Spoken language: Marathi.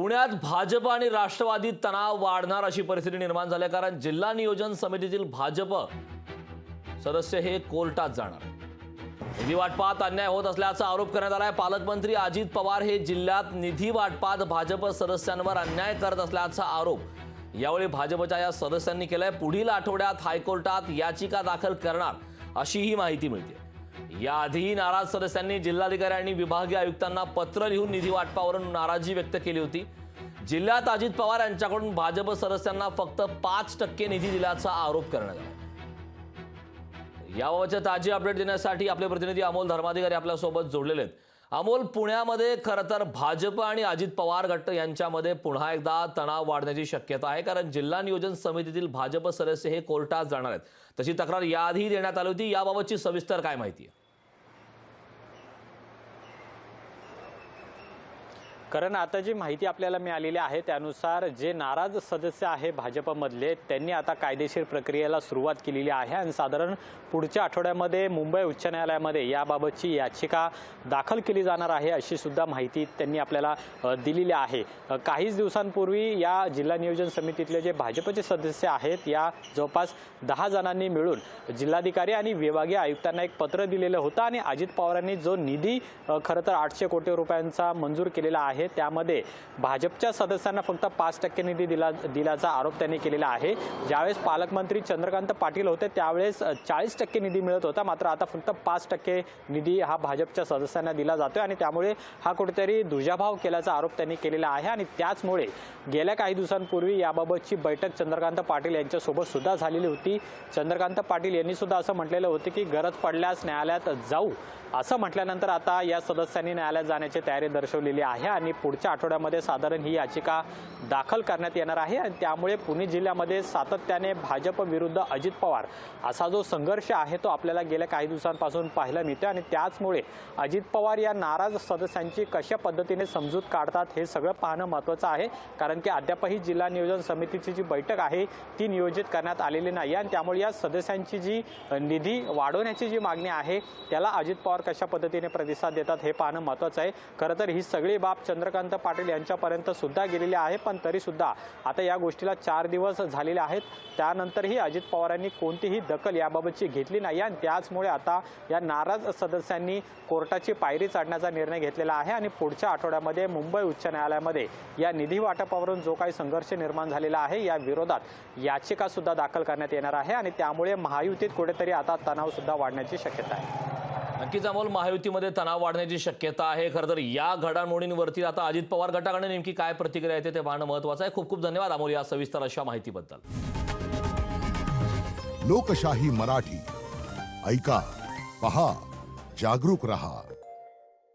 पुण्यात भाजप आणि राष्ट्रवादीत तणाव वाढणार अशी परिस्थिती निर्माण झाली, कारण जिल्हा नियोजन समितीतील भाजप सदस्य हे कोर्टात जाणार आहेत. निधी वाटपात अन्याय होत असल्याचा आरोप करण्यात आलाय. पालकमंत्री अजित पवार हे जिल्ह्यात निधी वाटपात भाजप सदस्यांवर अन्याय करत असल्याचा आरोप यावेळी भाजपच्या या सदस्यांनी केलाय. पुढील आठवड्यात हायकोर्टात याचिका दाखल करणार अशी ही माहिती मिळते. याआधी नाराज सदस्यांनी जिल्हाधिकारी आणि विभागीय आयुक्तांना पत्र लिहून निधी वाटपावरून नाराजी व्यक्त केली होती. जिल्ह्यात अजित पवार यांच्याकडून भाजप सदस्यांना फक्त 5% निधी दिल्याचा आरोप करण्यात आला. याबाबतचे ताजी अपडेट देण्यासाठी आपले प्रतिनिधी अमोल धर्माधिकारी आपल्यासोबत जोडलेले आहेत. अमोल, पुण्यामध्ये खरं तर भाजप आणि अजित पवार गट यांच्यामध्ये पुन्हा एकदा तणाव वाढण्याची शक्यता आहे, कारण जिल्हा नियोजन समितीतील भाजप सदस्य हे कोर्टात जाणार आहेत. तशी तक्रार याआधी देण्यात आली होती. याबाबतची सविस्तर काय माहिती आहे? कारण आता जी माहिती आपल्याला मिळालेली आहे त्यानुसार जे नाराज सदस्य आहे भाजपमधले त्यांनी आता कायदेशीर प्रक्रियेला सुरुवात केलेली आहे आणि साधारण पुढच्या आठवड्यामध्ये मुंबई उच्च न्यायालयामध्ये याबाबतची याचिका दाखल केली जाणार आहे अशी सुद्धा माहिती त्यांनी आपल्याला दिलेली आहे. काहीच दिवसांपूर्वी या जिल्हा नियोजन समितीतले जे भाजपचे सदस्य आहेत या जवळपास 10 जणांनी मिळून जिल्हाधिकारी आणि विभागीय आयुक्तांना एक पत्र दिलेलं होतं आणि अजित पवारांनी जो निधी खरं तर 800 कोटी रुपयांचा मंजूर केलेला आहे त्यामध्ये भाजपच्या सदस्यांना फक्त 5% निधी दिल्याचा आरोप त्यांनी केलेला आहे. ज्यावेळेस पालकमंत्री चंद्रकांत पाटील होते त्यावेळेस 40% निधी मिळत होता, मात्र आता फक्त 5% निधी हा भाजपच्या सदस्यांना दिला जातोय आणि त्यामुळे हा कुठेतरी दुजाभाव केल्याचा आरोप त्यांनी केलेला आहे. आणि त्याचमुळे गेल्या काही दिवसांपूर्वी याबाबतची बैठक चंद्रकांत पाटील यांच्यासोबत सुद्धा झालेली होती. चंद्रकांत पाटील यांनी सुद्धा असं म्हटलेलं होतं की गरज पडल्यास न्यायालयात जाऊ असं म्हटल्यानंतर आता या सदस्यांनी न्यायालयात जाण्याची तयारी दर्शवलेली आहे आणि पुढच्या आठवड्यामध्ये साधारण ही याचिका दाखल करण्यात येणार आहे. आणि त्यामुळे पुणे जिल्ह्यामध्ये सातत्याने भाजप विरुद्ध अजित पवार असा जो संघर्ष आहे तो आपल्याला गेल्या काही दिवसांपासून पाहायला मिळतो आणि त्याचमुळे अजित पवार या नाराज सदस्यांची कशा पद्धतीने समजूत काढतात हे सगळं पाहणं महत्त्वाचं आहे. कारण की अद्यापही जिल्हा नियोजन समितीची जी बैठक आहे ती नियोजित करण्यात आलेली नाही आणि त्यामुळे या सदस्यांची जी निधी वाढवण्याची जी मागणी आहे त्याला अजित पवार कशा पद्धतीने प्रतिसाद देतात हे पाहणं महत्त्वाचं आहे. खरं तर ही सगळी बाब चंद्रकांत पाटील यांच्यापर्यंत सुद्धा गेलेली आहे, पण तरी सुद्धा आता या गोष्टीला 4 दिवस झालेले आहेत. त्यानंतरही अजित पवारांनी कोणतीही दखल याबाबतची घेतली नाही आणि त्याचमुळे आता या नाराज सदस्यांनी कोर्टाची पायरी चढण्याचा निर्णय घेतलेला आहे आणि पुढच्या आठवड्यामध्ये मुंबई उच्च न्यायालयामध्ये या निधी वाटपावरून जो काही संघर्ष निर्माण झालेला आहे या विरोधात याचिका सुद्धा दाखल करण्यात येणार आहे आणि त्यामुळे महायुतीत कुठेतरी आता तणाव सुद्धा वाढण्याची शक्यता आहे. नक्कीच अमोल, महायुतीमध्ये तणाव वाढण्याची शक्यता आहे. खरं तर या घडामोडींवरती आता अजित पवार गटाकडे नेमकी काय प्रतिक्रिया येते ते पाहणं महत्त्वाचं आहे. खूप खूप धन्यवाद अमोल या सविस्तर अशा माहितीबद्दल. लोकशाही मराठी ऐका, पहा, जागरूक रहा.